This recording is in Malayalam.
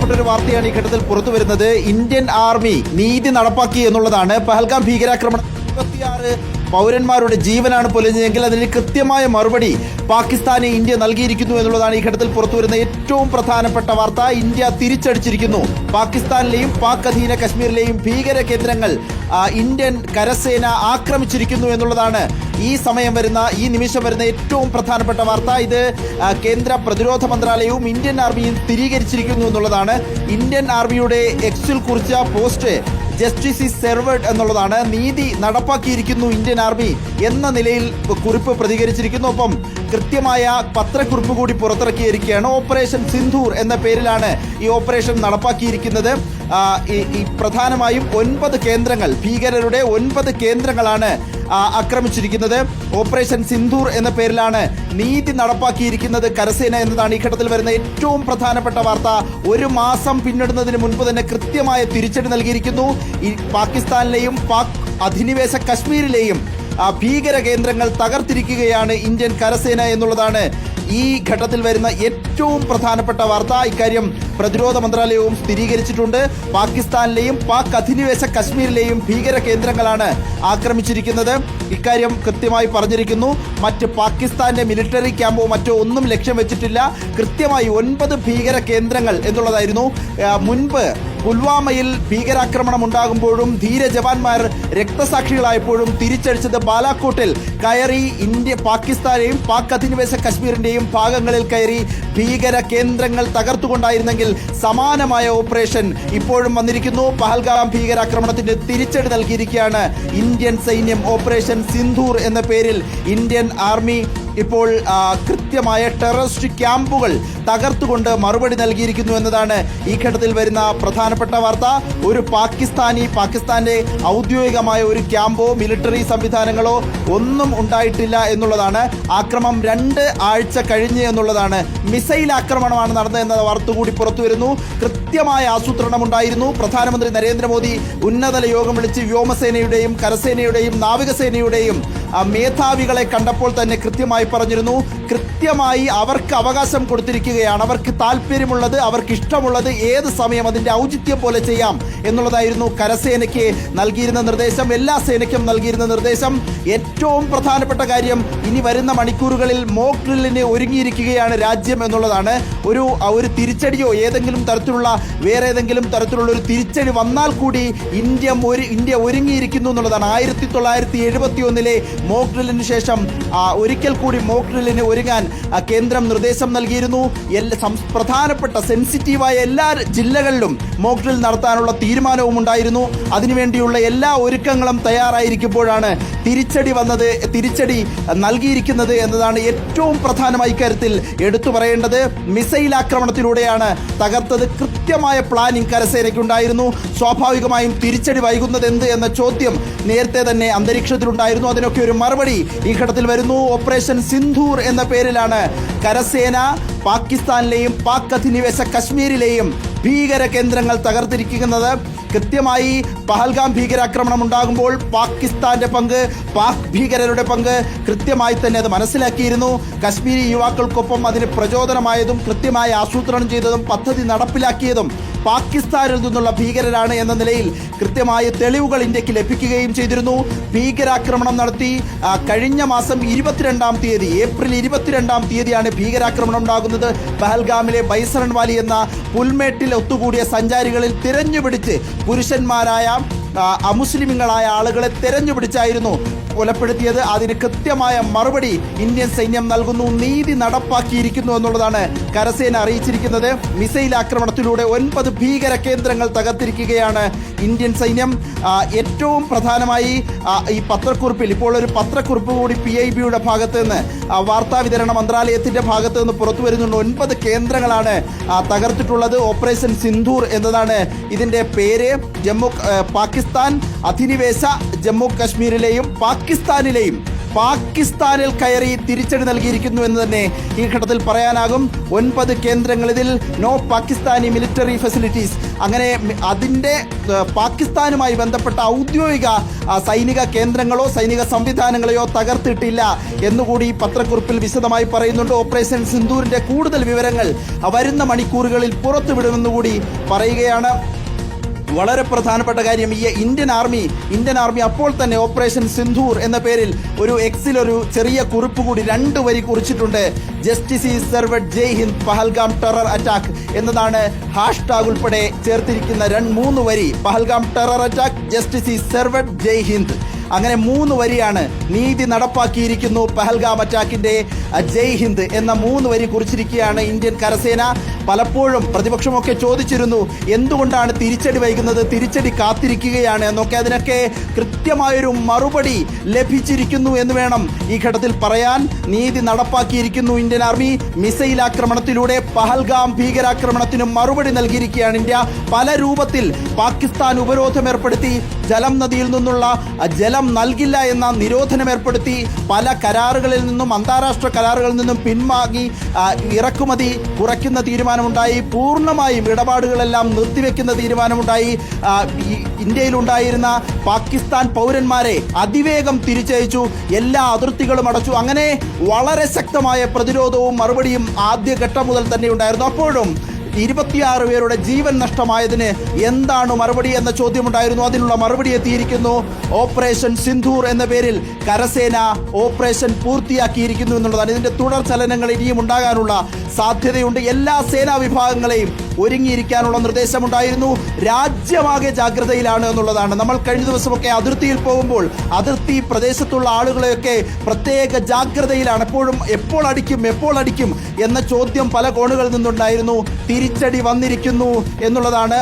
പ്രധാനപ്പെട്ട ഒരു വാർത്തയാണ് ഈ ഘട്ടത്തിൽ പുറത്തു വരുന്നത്. ഇന്ത്യൻ ആർമി നീതി നടപ്പാക്കി എന്നുള്ളതാണ്. പഹൽഗാം ഭീകരാക്രമണം 26 പൗരന്മാരുടെ ജീവനാണ് പൊലിഞ്ഞതെങ്കിൽ അതിന് കൃത്യമായ മറുപടി പാകിസ്ഥാന് ഇന്ത്യ നൽകിയിരിക്കുന്നു എന്നുള്ളതാണ് ഈ ഘട്ടത്തിൽ പുറത്തുവരുന്ന ഏറ്റവും പ്രധാനപ്പെട്ട വാർത്ത. ഇന്ത്യ തിരിച്ചടിച്ചിരിക്കുന്നു. പാകിസ്ഥാനിലെയും പാക് അധീന കശ്മീരിലെയും ഭീകര കേന്ദ്രങ്ങൾ ഇന്ത്യൻ കരസേന ആക്രമിച്ചിരിക്കുന്നു എന്നുള്ളതാണ് ഈ നിമിഷം വരുന്ന ഏറ്റവും പ്രധാനപ്പെട്ട വാർത്ത. ഇത് കേന്ദ്ര പ്രതിരോധ മന്ത്രാലയവും ഇന്ത്യൻ ആർമിയും സ്ഥിരീകരിച്ചിരിക്കുന്നു എന്നുള്ളതാണ്. ഇന്ത്യൻ ആർമിയുടെ എക്സിൽ കുറിച്ച പോസ്റ്റ് ജസ്റ്റിസ് ഈസ് സെർവഡ് എന്നുള്ളതാണ്. നീതി നടപ്പാക്കിയിരിക്കുന്നു ഇന്ത്യൻ ആർമി എന്ന നിലയിൽ കുറിപ്പ് പ്രതികരിച്ചിരിക്കുന്നു. ഒപ്പം കൃത്യമായ പത്രക്കുറിപ്പ് കൂടി പുറത്തിറക്കിയിരിക്കുകയാണ്. ഓപ്പറേഷൻ സിന്ധൂർ എന്ന പേരിലാണ് ഈ ഓപ്പറേഷൻ നടപ്പാക്കിയിരിക്കുന്നത്. ഈ പ്രധാനമായും 9 കേന്ദ്രങ്ങൾ, ഭീകരരുടെ 9 കേന്ദ്രങ്ങളാണ് ആക്രമിച്ചിരിക്കുന്നത്. ഓപ്പറേഷൻ സിന്ധൂർ എന്ന പേരിലാണ് നീതി നടപ്പാക്കിയിരിക്കുന്നത് കരസേന എന്നതാണ് ഈ ഘട്ടത്തിൽ വരുന്ന ഏറ്റവും പ്രധാനപ്പെട്ട വാർത്ത. 1 മാസം പിന്നിടുന്നതിന് മുൻപ് തന്നെ കൃത്യമായ തിരിച്ചടി നൽകിയിരിക്കുന്നു. ഈ പാകിസ്ഥാനിലെയും പാക് അധിനിവേശ കശ്മീരിലെയും ഭീകര കേന്ദ്രങ്ങൾ തകർത്തിരിക്കുകയാണ് ഇന്ത്യൻ കരസേന എന്നുള്ളതാണ് ഈ ഘട്ടത്തിൽ വരുന്ന ഏറ്റവും പ്രധാനപ്പെട്ട വാർത്ത. ഇക്കാര്യം പ്രതിരോധ മന്ത്രാലയവും സ്ഥിരീകരിച്ചിട്ടുണ്ട്. പാകിസ്ഥാനിലെയും പാക് അധിനിവേശ കശ്മീരിലെയും ഭീകര കേന്ദ്രങ്ങളാണ് ആക്രമിച്ചിരിക്കുന്നത്. ഇക്കാര്യം കൃത്യമായി പറഞ്ഞിരിക്കുന്നു. മറ്റ് പാകിസ്ഥാന്റെ മിലിറ്ററി ക്യാമ്പോ മറ്റോ ഒന്നും ലക്ഷ്യം വെച്ചിട്ടില്ല. കൃത്യമായി 9 ഭീകര കേന്ദ്രങ്ങൾ എന്നുള്ളതായിരുന്നു. മുൻപ് പുൽവാമയിൽ ഭീകരാക്രമണം ഉണ്ടാകുമ്പോഴും ധീര ജവാന്മാർ രക്തസാക്ഷികളായപ്പോഴും തിരിച്ചടിച്ചത് ബാലാക്കോട്ടിൽ കയറി പാകിസ്ഥാനെയും പാക് അധിനിവേശ കശ്മീരിന്റെയും ഭാഗങ്ങളിൽ കയറി ഭീകര കേന്ദ്രങ്ങൾ തകർത്തുകൊണ്ടായിരുന്നെങ്കിൽ സമാനമായ ഓപ്പറേഷൻ ഇപ്പോഴും വന്നിരിക്കുന്നു. പഹൽഗാം ഭീകരാക്രമണത്തിന്റെ തിരിച്ചടി നൽകിയിരിക്കുകയാണ് ഇന്ത്യൻ സൈന്യം. ഓപ്പറേഷൻ സിന്ധൂർ എന്ന പേരിൽ ഇന്ത്യൻ ആർമി ഇപ്പോൾ കൃത്യമായ ടെററിസ്റ്റ് ക്യാമ്പുകൾ തകർത്തുകൊണ്ട് മറുപടി നൽകിയിരിക്കുന്നു എന്നതാണ് ഈ ഘട്ടത്തിൽ വരുന്ന പ്രധാനപ്പെട്ട വാർത്ത. ഒരു പാകിസ്ഥാന്റെ ഔദ്യോഗികമായ ഒരു ക്യാമ്പോ മിലിറ്ററി സംവിധാനങ്ങളോ ഒന്നും ഉണ്ടായിട്ടില്ല എന്നുള്ളതാണ്. ആക്രമണം 2 ആഴ്ച കഴിഞ്ഞ് എന്നുള്ളതാണ്. മിസൈൽ ആക്രമണമാണ് നടന്നത് എന്ന വാർത്ത കൂടി പുറത്തു വരുന്നു. കൃത്യമായ ആസൂത്രണം ഉണ്ടായിരുന്നു. പ്രധാനമന്ത്രി നരേന്ദ്രമോദി ഉന്നതല യോഗം വിളിച്ച് വ്യോമസേനയുടെയും കരസേനയുടെയും നാവികസേനയുടെയും മേധാവികളെ കണ്ടപ്പോൾ തന്നെ കൃത്യമായി പറഞ്ഞിരുന്നു. കൃത്യമായി അവർക്ക് അവകാശം കൊടുത്തിരിക്കുകയാണ്. അവർക്ക് താല്പര്യമുള്ളത്, അവർക്ക് ഇഷ്ടമുള്ളത് ഏത് സമയം അതിൻ്റെ ഔചിത്യം പോലെ ചെയ്യാം എന്നുള്ളതായിരുന്നു കരസേനയ്ക്ക് നൽകിയിരുന്ന നിർദ്ദേശം. എല്ലാ സേനയ്ക്കും നൽകിയിരുന്ന നിർദ്ദേശം. ഏറ്റവും പ്രധാനപ്പെട്ട കാര്യം, ഇനി വരുന്ന മണിക്കൂറുകളിൽ മോക്ക് ഡ്രില്ലിന് ഒരുങ്ങിയിരിക്കുകയാണ് രാജ്യം എന്നുള്ളതാണ്. ഒരു തിരിച്ചടിയോ വേറെ ഏതെങ്കിലും തരത്തിലുള്ള ഒരു തിരിച്ചടി വന്നാൽ കൂടി ഇന്ത്യ ഒരുങ്ങിയിരിക്കുന്നു എന്നുള്ളതാണ്. 1971 മോക്ക് ഡ്രില്ലിന് ശേഷം ഒരിക്കൽ കൂടി മോക്ക് ഡ്രില്ലിന് ഒരുങ്ങാൻ കേന്ദ്രം നിർദ്ദേശം നൽകിയിരുന്നു. പ്രധാനപ്പെട്ട സെൻസിറ്റീവായ എല്ലാ ജില്ലകളിലും മോക്ക് ഡ്രിൽ നടത്താനുള്ള തീരുമാനവും ഉണ്ടായിരുന്നു. അതിനുവേണ്ടിയുള്ള എല്ലാ ഒരുക്കങ്ങളും തയ്യാറായിരിക്കുമ്പോഴാണ് തിരിച്ചടി നൽകിയിരിക്കുന്നത് എന്നതാണ് ഏറ്റവും പ്രധാനമായി ഇക്കാര്യത്തിൽ എടുത്തു പറയേണ്ടത്. മിസൈൽ ആക്രമണത്തിലൂടെയാണ് തകർത്തത്. കൃത്യമായ പ്ലാനിംഗ് കരസേനയ്ക്കുണ്ടായിരുന്നു. സ്വാഭാവികമായും തിരിച്ചടി വൈകുന്നത് എന്ത് എന്ന ചോദ്യം നേരത്തെ തന്നെ അന്തരീക്ഷത്തിലുണ്ടായിരുന്നു. അതിനൊക്കെ ഒരു മറുപടി ഈ ഘട്ടത്തിൽ വരുന്നു. ഓപ്പറേഷൻ സിന്ധൂർ എന്ന പേരിലാണ് കരസേന പാകിസ്ഥാനിലെയും പാക് അധിനിവേശ കശ്മീരിലെയും ഭീകര കേന്ദ്രങ്ങൾ തകർത്തിരിക്കുന്നത്. കൃത്യമായി പഹൽഗാം ഭീകരാക്രമണം ഉണ്ടാകുമ്പോൾ പാകിസ്ഥാന്റെ പങ്ക്, പാക് ഭീകരരുടെ പങ്ക് കൃത്യമായി തന്നെ അത് മനസ്സിലാക്കിയിരുന്നു. കശ്മീരി യുവാക്കൾക്കൊപ്പം അതിന് പ്രചോദനമായതും കൃത്യമായി ആസൂത്രണം ചെയ്തതും പദ്ധതി നടപ്പിലാക്കിയതും പാകിസ്ഥാനിൽ നിന്നുള്ള ഭീകരരാണ് എന്ന നിലയിൽ കൃത്യമായ തെളിവുകൾ ഇന്ത്യക്ക് ലഭിക്കുകയും ചെയ്തിരുന്നു. ഭീകരാക്രമണം നടത്തി കഴിഞ്ഞ മാസം 22-ാം തീയതി, ഏപ്രിൽ 22-ാം തീയതിയാണ് ഭീകരാക്രമണം ഉണ്ടാകുന്നത്. പഹൽഗാമിലെ ബൈസറൺ വാലി എന്ന പുൽമേട്ടിൽ ഒത്തുകൂടിയ സഞ്ചാരികളിൽ തിരഞ്ഞുപിടിച്ച് പുരുഷന്മാരായ അമുസ്ലിമുകളായ ആളുകളെ തെരഞ്ഞുപിടിച്ചായിരുന്നു കൊലപ്പെടുത്തിയത്. അതിന് കൃത്യമായ മറുപടി ഇന്ത്യൻ സൈന്യം നൽകുന്നു. നീതി നടപ്പാക്കിയിരിക്കുന്നു എന്നുള്ളതാണ് കരസേന അറിയിച്ചിരിക്കുന്നത്. മിസൈൽ ആക്രമണത്തിലൂടെ 9 ഭീകര കേന്ദ്രങ്ങൾ തകർത്തിരിക്കുകയാണ് ഇന്ത്യൻ സൈന്യം. ഏറ്റവും പ്രധാനമായി ഈ പത്രക്കുറിപ്പിൽ ഇപ്പോൾ ഒരു പത്രക്കുറിപ്പ് കൂടി PIBയുടെ ഭാഗത്ത് നിന്ന്, വാർത്താ വിതരണ മന്ത്രാലയത്തിന്റെ ഭാഗത്ത് നിന്ന് പുറത്തു വരുന്നുണ്ട്. 9 കേന്ദ്രങ്ങളാണ് തകർത്തിട്ടുള്ളത്. ഓപ്പറേഷൻ സിന്ധൂർ എന്നതാണ് ഇതിന്റെ പേര്. പാകിസ്ഥാൻ അധിനിവേശ ജമ്മു കശ്മീരിലെയും പാകിസ്ഥാനിലെയും പാകിസ്ഥാനിൽ കയറി തിരിച്ചടി നൽകിയിരിക്കുന്നു എന്ന് തന്നെ ഈ ഘട്ടത്തിൽ പറയാനാകും. 9 കേന്ദ്രങ്ങൾ, ഇതിൽ നോ പാകിസ്ഥാനി മിലിറ്ററി ഫെസിലിറ്റീസ്, അങ്ങനെ അതിൻ്റെ പാകിസ്ഥാനുമായി ബന്ധപ്പെട്ട ഔദ്യോഗിക സൈനിക കേന്ദ്രങ്ങളോ സൈനിക സംവിധാനങ്ങളെയോ തകർത്തിട്ടില്ല എന്നുകൂടി പത്രക്കുറിപ്പിൽ വിശദമായി പറയുന്നുണ്ട്. ഓപ്പറേഷൻ സിന്ദൂരിന്റെ കൂടുതൽ വിവരങ്ങൾ വരുന്ന മണിക്കൂറുകളിൽ പുറത്തുവിടുമെന്നുകൂടി പറയുകയാണ്. വളരെ പ്രധാനപ്പെട്ട കാര്യം, ഈ ഇന്ത്യൻ ആർമി അപ്പോൾ തന്നെ ഓപ്പറേഷൻ സിന്ധൂർ എന്ന പേരിൽ ഒരു എക്സിൽ ഒരു ചെറിയ കുറിപ്പ് കൂടി 2 വരി കുറിച്ചിട്ടുണ്ട്. Justice is served Jai Hind Pahalgam terror attack എന്നതാണ് ഹാഷ്ടാഗ് ഉൾപ്പെടെ ചേർത്തിരിക്കുന്ന 3 വരി. Pahalgam terror attack, justice is served Jai Hind, അങ്ങനെ 3 വരിയാണ്. നീതി നടപ്പാക്കിയിരിക്കുന്നു പഹൽഗാം അറ്റാക്കിന്റെ ജയ് ഹിന്ദ് എന്ന 3 വരി കുറിച്ചിരിക്കുകയാണ് ഇന്ത്യൻ കരസേന. പലപ്പോഴും പ്രതിപക്ഷമൊക്കെ ചോദിച്ചിരുന്നു എന്തുകൊണ്ടാണ് തിരിച്ചടി വൈകുന്നത്, തിരിച്ചടി കാത്തിരിക്കുകയാണ് എന്നൊക്കെ. അതിനൊക്കെ കൃത്യമായൊരു മറുപടി ലഭിച്ചിരിക്കുന്നു എന്ന് വേണം ഈ ഘട്ടത്തിൽ പറയാൻ. നീതി നടപ്പാക്കിയിരിക്കുന്നു ഇന്ത്യൻ ആർമി. മിസൈൽ ആക്രമണത്തിലൂടെ പഹൽഗാം ഭീകരാക്രമണത്തിന് മറുപടി നൽകിയിരിക്കുകയാണ് ഇന്ത്യ. പല രൂപത്തിൽ പാകിസ്ഥാൻ ഉപരോധം ഏർപ്പെടുത്തി, ജലം നദിയിൽ നിന്നുള്ള ജലം നൽകില്ല എന്ന നിരോധനം ഏർപ്പെടുത്തി, പല കരാറുകളിൽ നിന്നും അന്താരാഷ്ട്ര കരാറുകളിൽ നിന്നും പിൻവാങ്ങി ഇറക്കുമതി കുറയ്ക്കുന്ന തീരുമാനമുണ്ടായി, പൂർണ്ണമായും ഇടപാടുകളെല്ലാം നിർത്തിവെക്കുന്ന തീരുമാനമുണ്ടായി. ഇന്ത്യയിലുണ്ടായിരുന്ന പാകിസ്ഥാൻ പൗരന്മാരെ അതിവേഗം തിരിച്ചയച്ചു, എല്ലാ അതിർത്തികളും അടച്ചു. അങ്ങനെ വളരെ ശക്തമായ പ്രതിരോധവും മറുപടിയും ആദ്യഘട്ടം മുതൽ തന്നെ ഉണ്ടായിരുന്നു. അപ്പോഴും 26 പേരുടെ ജീവൻ നഷ്ടമായതിന് എന്താണ് മറുപടി എന്ന ചോദ്യമുണ്ടായിരുന്നു. അതിനുള്ള മറുപടി എത്തിയിരിക്കുന്നു. ഓപ്പറേഷൻ സിന്ധൂർ എന്ന പേരിൽ കരസേന ഓപ്പറേഷൻ പൂർത്തിയാക്കിയിരിക്കുന്നു എന്നുള്ളതാണ്. ഇതിന്റെ തുടർ ചലനങ്ങൾ ഇനിയും ഉണ്ടാകാനുള്ള സാധ്യതയുണ്ട്. എല്ലാ സേനാ വിഭാഗങ്ങളെയും ഒരുങ്ങിയിരിക്കാനുള്ള നിർദ്ദേശമുണ്ടായിരുന്നു. രാജ്യമാകെ ജാഗ്രതയിലാണ് എന്നുള്ളതാണ്. നമ്മൾ കഴിഞ്ഞ ദിവസമൊക്കെ അതിർത്തിയിൽ പോകുമ്പോൾ അതിർത്തി പ്രദേശത്തുള്ള ആളുകളെയൊക്കെ പ്രത്യേക ജാഗ്രതയിലാണ്. എപ്പോഴും എപ്പോൾ അടിക്കും എന്ന ചോദ്യം പല കോണുകളിൽ നിന്നുണ്ടായിരുന്നു. തിരിച്ചടി വന്നിരിക്കുന്നു എന്നുള്ളതാണ്.